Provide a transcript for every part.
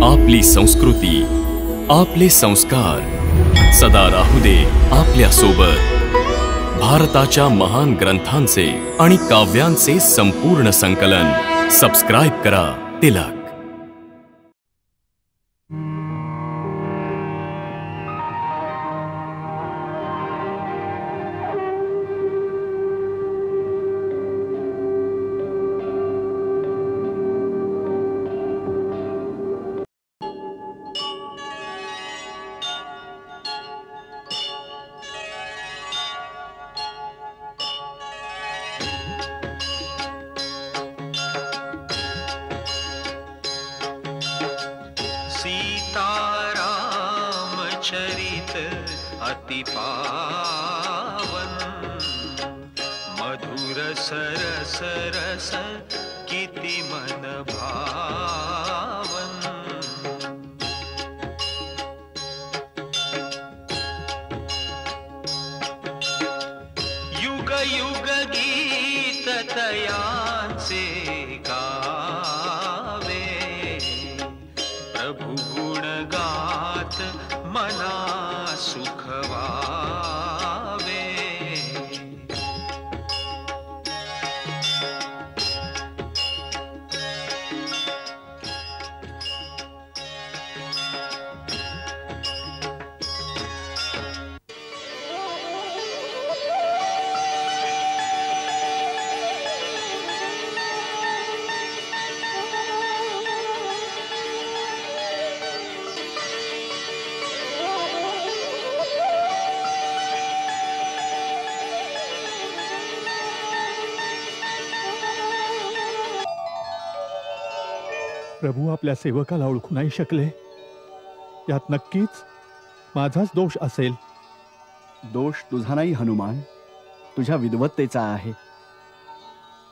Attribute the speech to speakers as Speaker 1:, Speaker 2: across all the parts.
Speaker 1: आपली संस्कृती, आपले संस्कार सदा राहू दे आपल्या सोबत। भारताच्या महान ग्रंथांचे आणि काव्यांचे संपूर्ण संकलन सबस्क्राइब करा तिलक।
Speaker 2: चरित अति पावन, मधुर सरस रस किति मन भावन। युग युग गीत तयांचे गावे, प्रभु गुण गात मना सुख वावे।
Speaker 3: प्रभू आपल्या सेवकाला ओळखू नाही शकले, यात नक्कीच माझाच दोष असेल।
Speaker 4: दोष तुझा नाही हनुमान, तुझ्या विद्वत्तेचा आहे।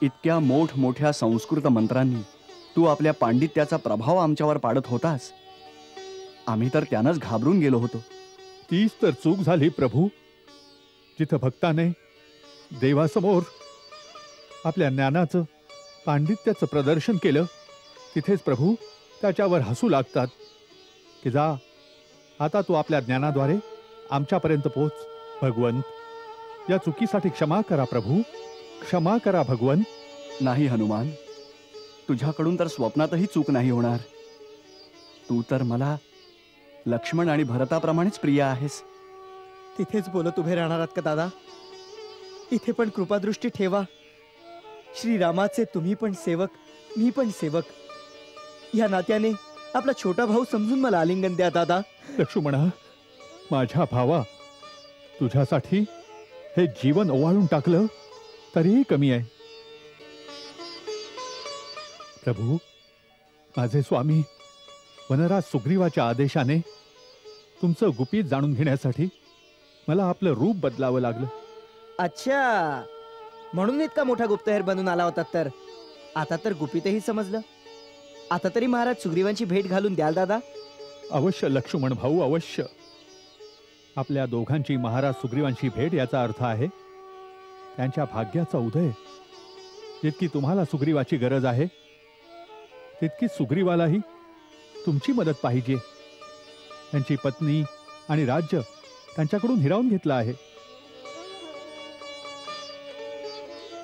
Speaker 4: इतक्या मोठमोठ्या संस्कृत मंत्रांनी तू आपल्या पांडित्याचा प्रभाव आमच्यावर पाडत होतास, आम्ही तर त्यानंच घाबरून गेलो होतो।
Speaker 3: तीच तर चूक झाली प्रभू। जिथं भक्ताने देवासमोर आपल्या ज्ञानाचं पांडित्याचं प्रदर्शन केलं, तिथेच प्रभू त्याच्यावर हसू लागतात की जा आता तू आपल्या ज्ञानाद्वारे आमच्यापर्यंत पोच। भगवंत, या चुकीसाठी क्षमा करा प्रभू, क्षमा करा भगवंत।
Speaker 4: नाही हनुमान, तुझ्याकडून तर स्वप्नातही चूक नाही होणार। तू तर मला लक्ष्मण आणि भरताप्रमाणेच प्रिय आहेस।
Speaker 5: तिथेच बोलत उभे राहणार आहात का दादा? इथे पण कृपादृष्टी ठेवा। श्रीरामाचे तुम्ही पण सेवक, मी पण सेवक, या नात्याने आपला छोटा भाऊ समजून मला आलिंगन द्या दादा।
Speaker 3: लक्ष्मणा, माझ्या भावा, तुझ्यासाठी हे जीवन ओवाळून टाकलं तरीही कमी आहे। प्रभू, माझे स्वामी वनराज सुग्रीवाच्या आदेशाने तुमचं गुपित जाणून घेण्यासाठी मला आपलं रूप बदलावं लागलं।
Speaker 5: अच्छा, म्हणून इतका मोठा गुप्तहेर बनून आला होता। तर आता तर गुपितही समजलं। आता तरी महाराज सुग्रीवांची भेट घालून द्याल दादा?
Speaker 3: अवश्य लक्ष्मण भाऊ, अवश्य। आपल्या दोघांची महाराज सुग्रीवांची भेट याचा अर्थ आहे त्यांच्या भाग्याचा उदय। जितकी तुम्हाला सुग्रीवाची गरज आहे, तितकी सुग्रीवालाही तुमची मदत पाहिजे। त्यांची पत्नी आणि राज्य त्यांच्याकडून हिरावून घेतलं आहे।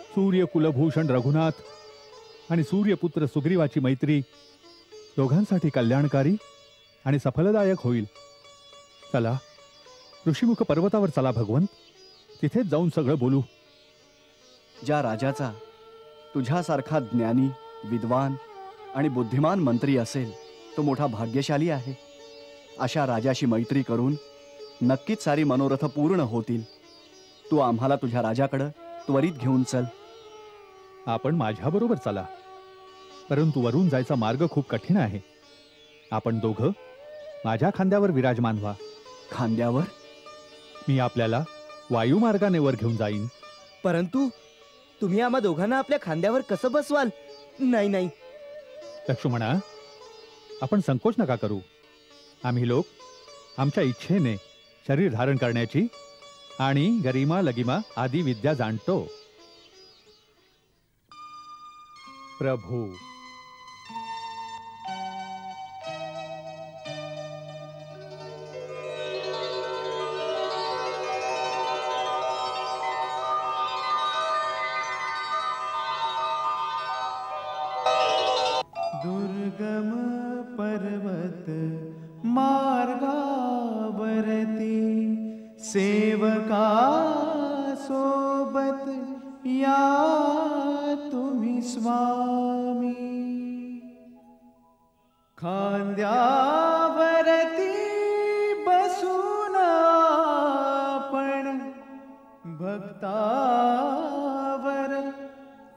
Speaker 3: सूर्य कुलभूषण रघुनाथ आणि सूर्यपुत्र सुग्रीवाची मैत्री दोघांसाठी कल्याणकारी आणि सफलदायक होईल। चला ऋषिमुख पर्वतावर चला भगवंत, तिथेच जाऊन सगळं बोलू।
Speaker 4: ज्या राजाचा तुझ्यासारखा ज्ञानी, विद्वान आणि बुद्धिमान मंत्री असेल, तो मोठा भाग्यशाली आहे। अशा राजाशी मैत्री करून नक्कीच सारी मनोरथ पूर्ण होतील। तू आम्हाला तुझ्या राजाकडे त्वरित घेऊन चल।
Speaker 3: आपण माझ्याबरोबर चला, परंतु वरून जायचा मार्ग खूप कठीण आहे। आपण दोघं माझ्या खांद्यावर विराजमान व्हा।
Speaker 4: खांद्यावर?
Speaker 3: मी आपल्याला वायुमार्गाने वर घेऊन जाईन।
Speaker 5: परंतु तुम्ही आम्हा दोघांना आपल्या खांद्यावर कसं बसवाल? नाही नाही
Speaker 3: लक्ष्मणा, आपण संकोच नका करू। आम्ही लोक आमच्या इच्छेने शरीर धारण करण्याची आणि गरिमा लगिमा आदी विद्या जाणतो। प्रभू,
Speaker 6: दुर्गम पर्वत मार्गावरती सेवका सोबत या तुम्ही स्वामी. खांद्यावरती बसून आपण भक्तावर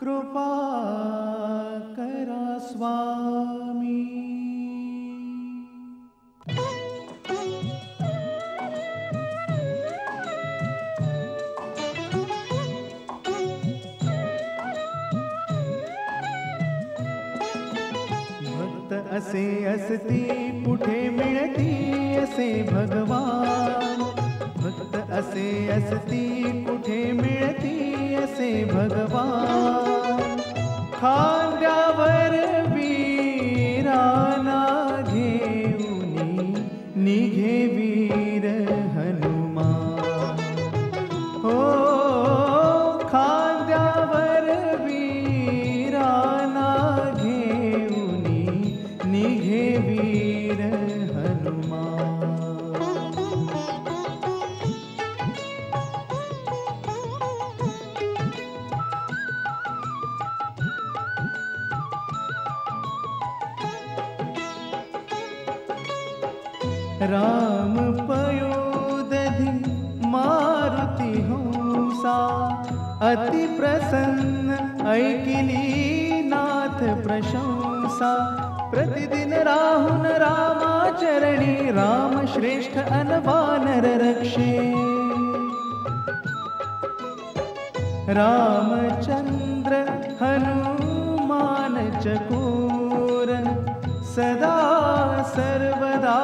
Speaker 6: कृपा करा स्वामी. भक्त असे असती कुठे मिळती असे भगवान. भक्त असे असती कुठे मिळती असे भगवान. खांद्यावर वीराना घेऊनी निघे वीर हनुमान. हो खांद्यावर वीराना घेऊनी निघे वीर हनुमान. राम पयोदधि मारुती हंसा अति प्रसन्न ऐकिली नाथ प्रशंसा. प्रतिदिन राहुन रामाचरणी राम श्रेष्ठ अनवानर रक्षे. रामचंद्र हनुमान चकोर सदा सर्वदा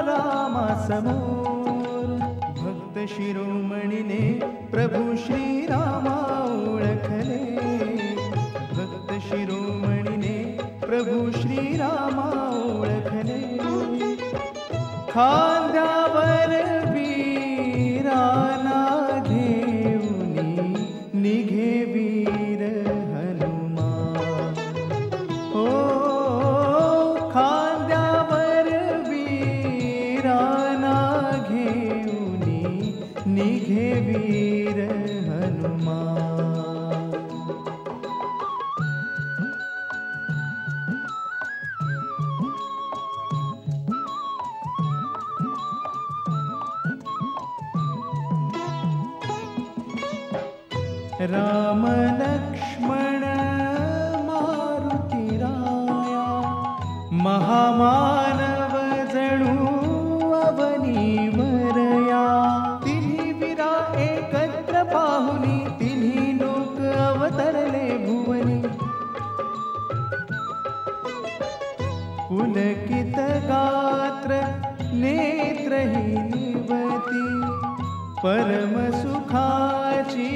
Speaker 6: रामा समोर. भक्त शिरोमणीने प्रभू श्रीरामा ओळखले. भक्त शिरोमणीने प्रभू श्रीरामा ओळखले. खांद्यावर वीराना घेऊनी निघे वीर हनुमान. हो खांद्यावर वीराना घेऊनी निघे वीर हनुमान. राम लक्ष्मण मारुती राया महामानव जणू अवनीवरया. तिन्ही वीरा एकत्र पाहुनी तिन्ही लोक अवतरले भुवनी. पुलकित गात्र नेत्रहीनवती परम सुखाची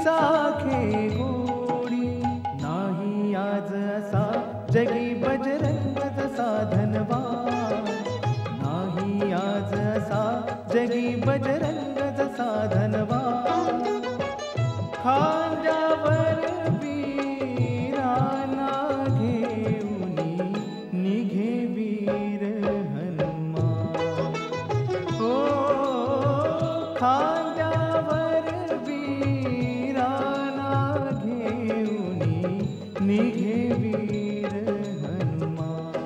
Speaker 6: चाखे गोडी. नाही आज असा जगी बजरंग जसा धनवान. नाही आज असा जगी बजरंग जसा धनवान. खांद्यावर वीराना घेऊनी निघे वीर हनुमान. हो खांद्यावर वीराना घेऊनी निघे वीर हनुमान.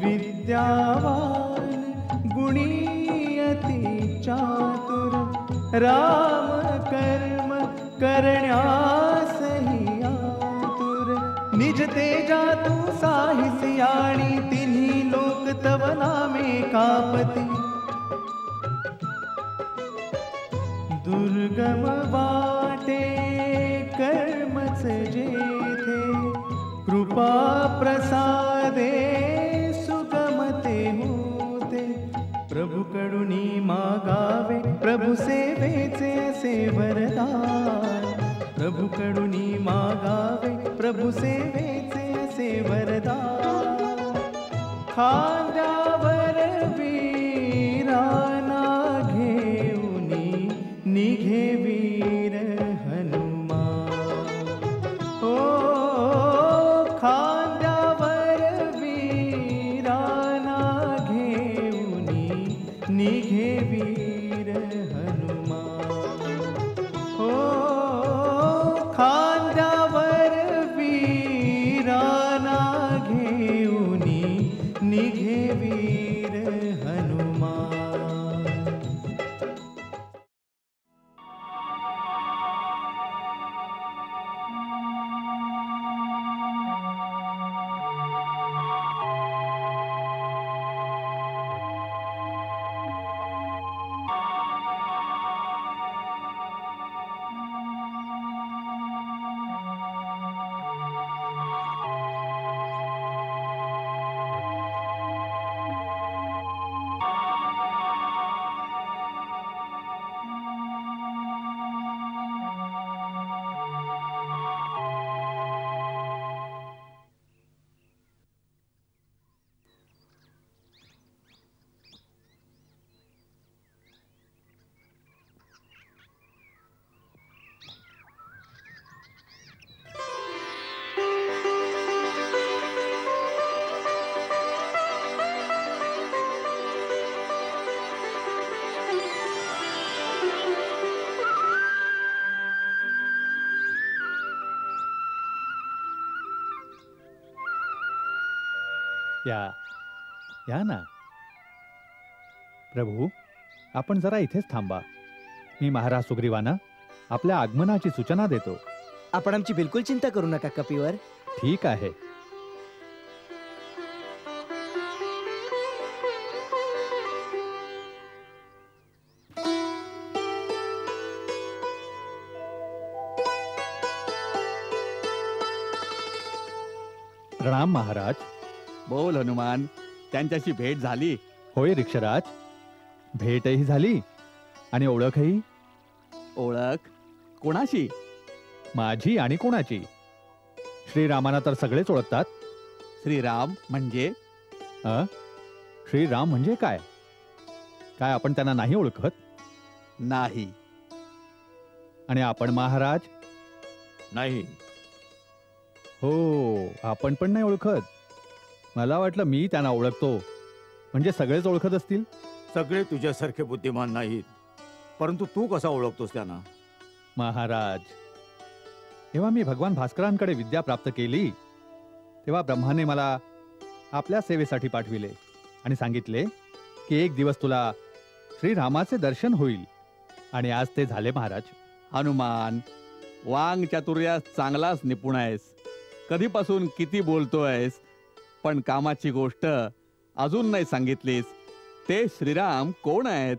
Speaker 6: विद्यावान गुणीयती चातुर राम कर्म करण्यासही आतुर. निज तेजा तू साहिस्याणी तिन्ही लोक तव नामे कापती. दुर्गम वाटे कर्मच जेथे कृपा प्रसादे सुगमते होते. प्रभु कडुनी मागावे प्रभु सेवेचे असे वरदान. प्रभु कडुनी मागावे प्रभु सेवेचे असे वरदान. खांद्यावर वीराना घेऊनी निघे वीर हनुमान. ओ खांद्यावर वीराना घेऊनी निघे वीर हनुमान. ओ खांद्यावर वीराना घेऊनी निघे वीर हनुमान.
Speaker 3: या ना प्रभू, आपण जरा इथेच थांबा. मी महाराज सुग्रीवांना आपल्या आगमनाची सूचना देतो.
Speaker 5: आपण आमची बिलकुल चिंता करू नका कपिवर.
Speaker 3: ठीक आहे. प्रणाम महाराज.
Speaker 7: बोल हनुमान, त्यांच्याशी भेट झाली?
Speaker 3: होय रिक्षराज, भेटही झाली आणि ओळखही.
Speaker 7: ओळख कोणाशी?
Speaker 3: माझी आणि कोणाची? श्रीरामाना तर सगळेच ओळखतात.
Speaker 7: श्रीराम म्हणजे?
Speaker 3: श्रीराम म्हणजे काय? काय आपण त्यांना नाही ओळखत?
Speaker 7: नाही.
Speaker 3: आणि आपण महाराज?
Speaker 7: नाही.
Speaker 3: हो, आपण पण नाही ओळखत. मला वाटलं मी त्यांना ओळखतो म्हणजे सगळेच ओळखत असतील.
Speaker 8: सगळे तुझ्यासारखे बुद्धिमान नाहीत, परंतु तू कसा ओळखतोस त्यांना?
Speaker 3: महाराज, जेव्हा मी भगवान भास्करांकडे विद्या प्राप्त केली तेव्हा ब्रह्माने मला आपल्या सेवेसाठी पाठविले आणि सांगितले की एक दिवस तुला श्रीरामाचे दर्शन होईल. आणि आज ते झाले महाराज.
Speaker 7: हनुमान, वांग चातुर्यास चांगलाच निपुण आहेस. कधीपासून किती बोलतोयस, पण कामाची गोष्ट अजून नाही सांगितलीस. ते श्रीराम कोण आहेत?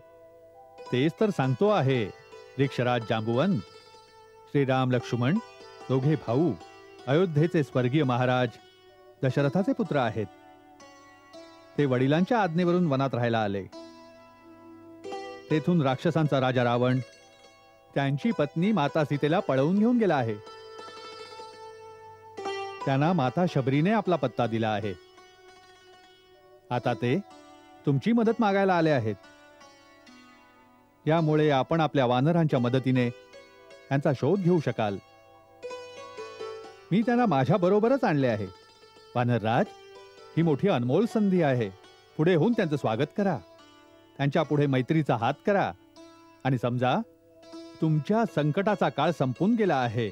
Speaker 3: तेच तर सांगतो आहे रिक्षराज जांबुवन. श्रीराम लक्ष्मण दोघे भाऊ, अयोध्येचे स्वर्गीय महाराज दशरथाचे पुत्र आहेत. ते वडिलांच्या आज्ञेवरून वनात राहायला आले. तेथून राक्षसांचा राजा रावण त्यांची पत्नी माता सीतेला पळवून घेऊन गेला आहे. त्यांना माता शबरीने आपला पत्ता दिला आहे. आता ते तुमची मदत मागायला आले आहेत. यामुळे आपण आपल्या वानरांच्या मदतीने त्यांचा शोध घेऊ शकाल. मी त्यांना माझ्या बरोबरच आणले आहे. वानरराज, ही मोठी अनमोल संधी आहे. पुढे होऊन त्यांचं स्वागत करा. त्यांच्या पुढे मैत्रीचा हात करा आणि समजा तुमच्या संकटाचा काळ संपून गेला आहे.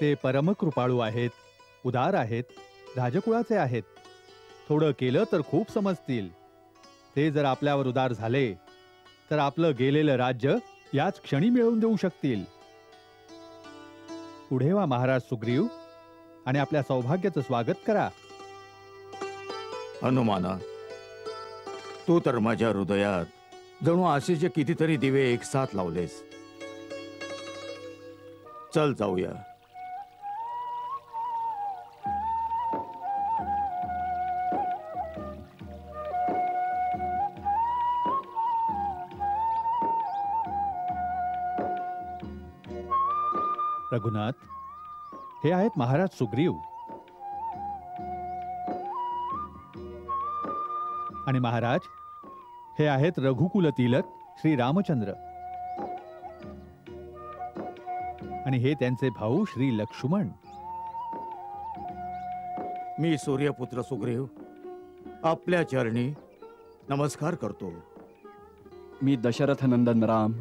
Speaker 3: ते परमकृपाळू आहेत, उदार आहेत, राजकुळाचे आहेत. थोडं केलं तर खूप समजतील. ते जर आपल्यावर उदार झाले तर आपलं गेलेलं राज्य याच क्षणी मिळवून देऊ शकतील. पुढे वा महाराज सुग्रीव आणि आपल्या सौभाग्याचं स्वागत करा.
Speaker 8: हनुमाना, तू तर माझ्या हृदयात जणू आशेचे कितीतरी दिवे एकसाथ लावलेस. चल जाऊया.
Speaker 3: रघुनाथ, हे आहेत महाराज सुग्रीव. आणि महाराज, हे आहेत रघुकुल तिलक श्री रामचंद्र, आणि हे त्यांचे भाऊ श्री लक्ष्मण.
Speaker 8: मी सूर्यपुत्र सुग्रीव आपल्या चरणी नमस्कार करतो.
Speaker 4: मी दशरथ नंदन राम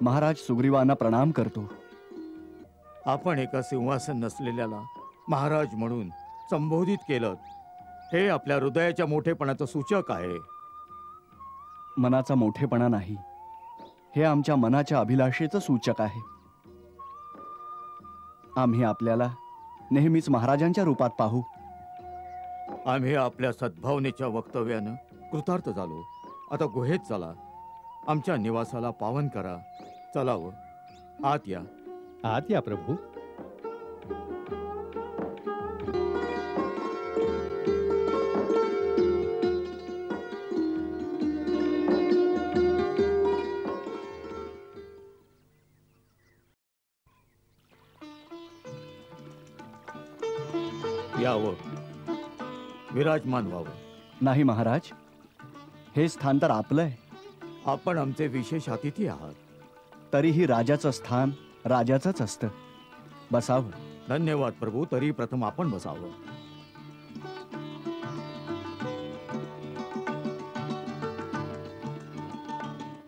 Speaker 4: महाराज सुग्रीवांना प्रणाम करतो.
Speaker 8: आपण एका सिंहासन नसलेल्याला महाराज म्हणून संबोधित केलं, हे आपल्या हृदयाच्या मोठेपणाचं सूचक आहे.
Speaker 4: मनाचा मोठेपणा नाही, हे आमच्या मनाच्या अभिलाषेचं सूचक आहे. आम्ही आपल्याला नेहमीच महाराजांच्या रूपात पाहू.
Speaker 8: आम्ही आपल्या सद्भावनेच्या वक्तव्यानं कृतार्थ झालो. आता गुहेत चला, आमच्या निवासाला पावन करा. चलावं, आत या.
Speaker 3: आत या प्रभू.
Speaker 8: यावं, विराजमान व्हावं.
Speaker 4: नाही महाराज, हे स्थान तर आपलं आहे.
Speaker 8: आपण आमचे विशेष अतिथी आहात.
Speaker 4: तरीही राजाचं स्थान राजाचंच असतं. बसावं.
Speaker 8: धन्यवाद प्रभू. तरी प्रथम आपण बसावं.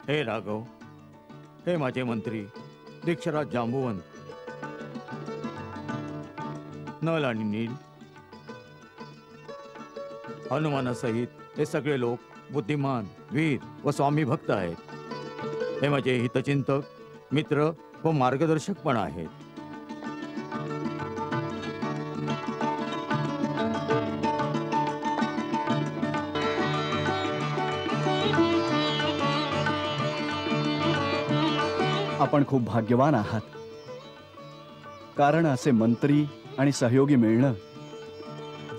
Speaker 8: हे राघव, हे माझे मंत्री दीक्षराज जांबुवंत, नल आणि नील, हनुमानासहित हे सगळे लोक बुद्धिमान, वीर व स्वामी भक्त आहेत. हे माझे हितचिंतक, मित्र व मार्गदर्शक पण आहेत.
Speaker 4: आपण खूप भाग्यवान आहात, कारण असे मंत्री आणि सहयोगी मिळणं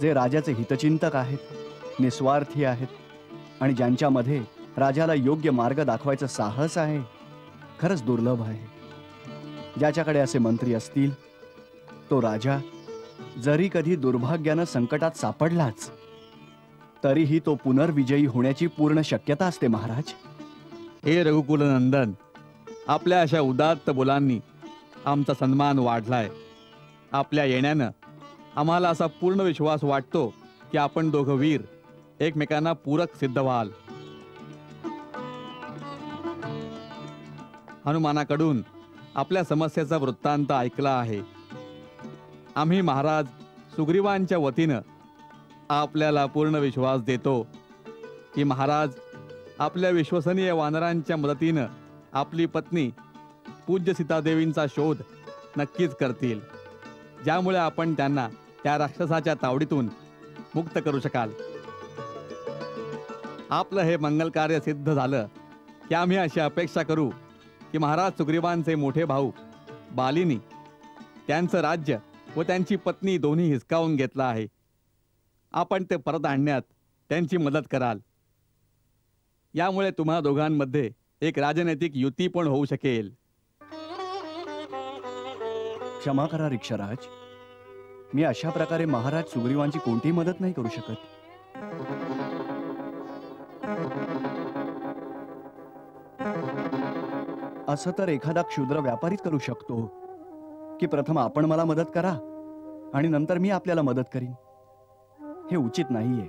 Speaker 4: जे राजाचे हितचिंतक आहेत, निस्वार्थी आहेत आणि ज्यांच्यामध्ये राजाला योग्य मार्ग दाखवायचं साहस आहे, खरंच दुर्लभ आहे. ज्याच्याकडे असे मंत्री असतील तो राजा जरी कधी दुर्भाग्यानं संकटात सापडलाच तरीही तो पुनर्विजयी होण्याची पूर्ण शक्यता असते. महाराज,
Speaker 7: हे रघुकुलनंदन, आपल्या अशा उदात्त बोलांनी आमचा सन्मान वाढलाय. आपल्या येण्यानं आम्हाला असा पूर्ण विश्वास वाटतो की आपण दोघं वीर एकमेकांना पूरक सिद्ध व्हाल. हनुमानाकडून आपल्या समस्येचा वृत्तांत ऐकला आहे. आम्ही महाराज सुग्रीवांच्या वतीनं आपल्याला पूर्ण विश्वास देतो की महाराज आपल्या विश्वसनीय वानरांच्या मदतीनं आपली पत्नी पूज्य सीतादेवींचा शोध नक्कीच करतील, ज्यामुळे आपण त्यांना त्या राक्षसाच्या तावडीतून मुक्त करू शकाल. आपलं हे मंगल कार्य सिद्ध झालं की आम्ही अशी अपेक्षा करू की महाराज सुग्रीवांचे मोठे भाऊ बालीनी त्यांचं राज्य व त्यांची पत्नी दोन्ही हिसकावून घेतलं आहे. आपण ते परत आणण्यात त्यांची मदत कराल. यामुळे तुम्हा दोघांमध्ये एक राजनैतिक युती पण होऊ शकेल.
Speaker 4: क्षमा करा रिक्षराज, मी अशा प्रकारे महाराज सुग्रीवांची कोणतीही मदत नाही करू शकत. असं तर एखादा क्षुद्र व्यापारीच करू शकतो की प्रथम आपण मला मदत करा आणि नंतर मी आपल्याला मदत करीन. हे उचित नाहीये.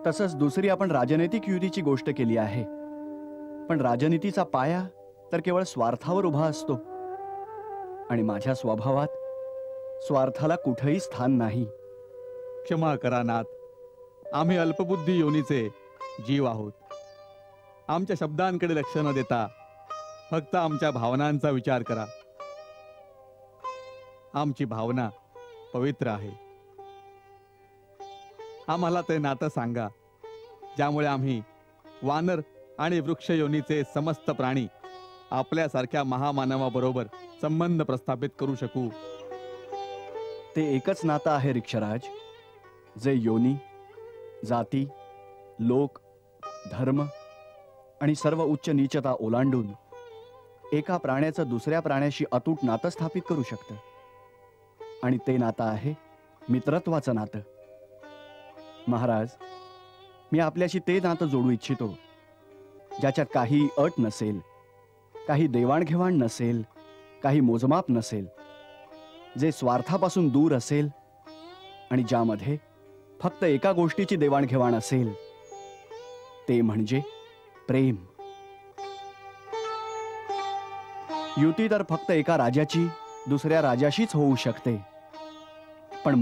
Speaker 4: तसंच दुसरी आपण राजनैतिक युतीची गोष्ट केली आहे, पण राजनीतीचा पाया तर केवळ स्वार्थावर उभा असतो आणि माझ्या स्वभावात स्वार्थाला कुठेही स्थान नाही.
Speaker 7: क्षमा करा नाथ, आम्ही अल्पबुद्धी योनीचे जीव आहोत. आमच्या शब्दांकडे लक्ष न देता फक्त आमच्या भावनांचा विचार करा. आमची भावना पवित्र आहे. आम्हाला ते नातं सांगा ज्यामुळे आम्ही वानर आणि वृक्ष योनीचे समस्त प्राणी आपल्यासारख्या महामानवाबरोबर संबंध प्रस्थापित करू शकू.
Speaker 4: ते एकच नातं आहे रिक्षराज, जे योनी, जाती, लोक, धर्म आणि सर्व उच्च नीचता ओलांडून एका प्राण्याचं दुसऱ्या प्राण्याशी अतूट नातं स्थापित करू शकतं. आणि ते नातं आहे मित्रत्वाचं नातं. महाराज, मी आपल्याशी ते नातं जोडू इच्छितो ज्याच्यात काही अट नसेल, काही देवाणघेवाण नसेल, काही मोजमाप नसेल, जे स्वार्थापासून दूर असेल आणि ज्यामध्ये फक्त एका गोष्टीची देवाणघेवाण असेल, ते म्हणजे प्रेम. युती तर फक्त एका राजाची दुसऱ्या राजाशीच होऊ शकते, पण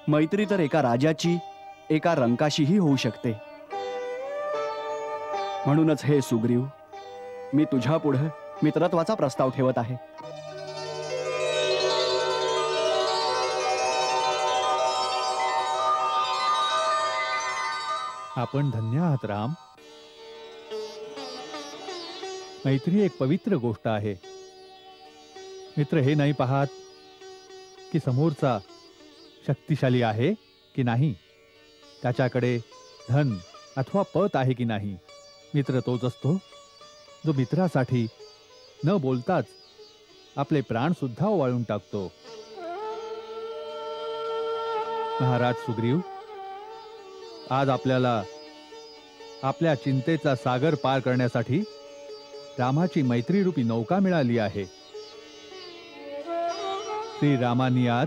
Speaker 4: मैत्री तर एका राजाची एका रंकाशीही होऊ शकते. म्हणूनच हे सुग्रीव, मी तुझ्या पुढे मित्रत्वाचा प्रस्ताव ठेवत आहे.
Speaker 3: आपण धन्य आहात राम. मैत्री एक पवित्र गोष्ट आहे. मित्र हे नाही पाहत की समोरचा शक्तिशाली आहे की नाही, त्याच्याकडे धन अथवा पत आहे की नाही. मित्र तोच असतो जो मित्रासाठी न बोलताच आपले प्राण सुद्धा ओवाळून टाकतो. महाराज सुग्रीव, आज आपल्याला आपल्या चिंतेचा सागर पार करण्यासाठी रामाची मैत्रीरूपी नौका मिळाली आहे. श्रीरामांनी आज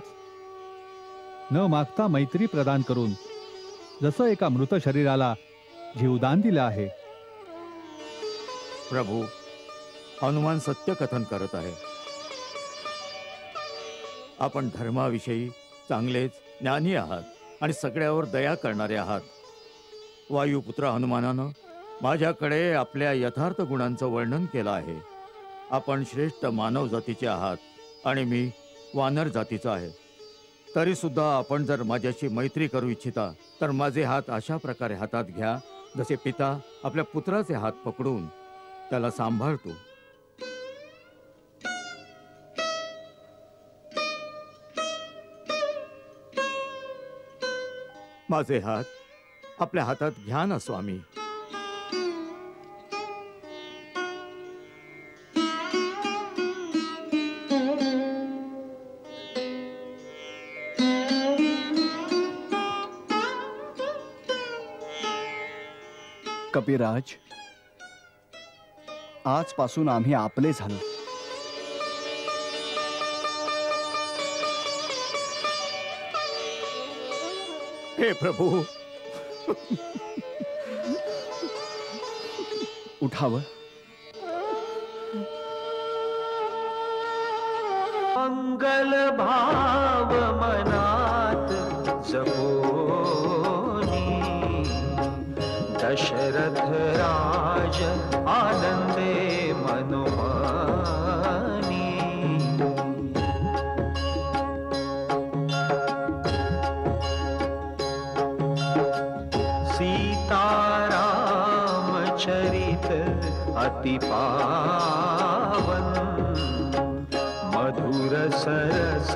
Speaker 3: न मागता मैत्री प्रदान करून जसं एका मृत शरीराला जीवदान दिलं आहे.
Speaker 8: प्रभू, हनुमान सत्य कथन करत आहे. आपण धर्माविषयी चांगलेच ज्ञानी आहात आणि सगळ्यावर दया करणारे आहात. वायुपुत्र हनुमानानं माझ्याकडे आपल्या यथार्थ गुणांचं वर्णन केलं आहे. आपण श्रेष्ठ मानव जातीचे आहात आणि मी वानर जातीचा आहे. तरी सुद्धा आपण जर माझ्याशी मैत्री करू इच्छिता तर माझे हात अशा प्रकारे हातात घ्या जसे पिता आपल्या पुत्राचे हात पकडून त्याला सांभाळतो. माझे हात आपल्या हातात घ्या ना स्वामी.
Speaker 4: कपिराज, आजपासून आम्ही आपले झालो.
Speaker 8: हे प्रभू,
Speaker 4: उठावं.
Speaker 2: मंगल भाव मनात जपोनी, दशरथ राज आनंदे मनोमानी. सीताराम चरित अति पावन, मधुर सरस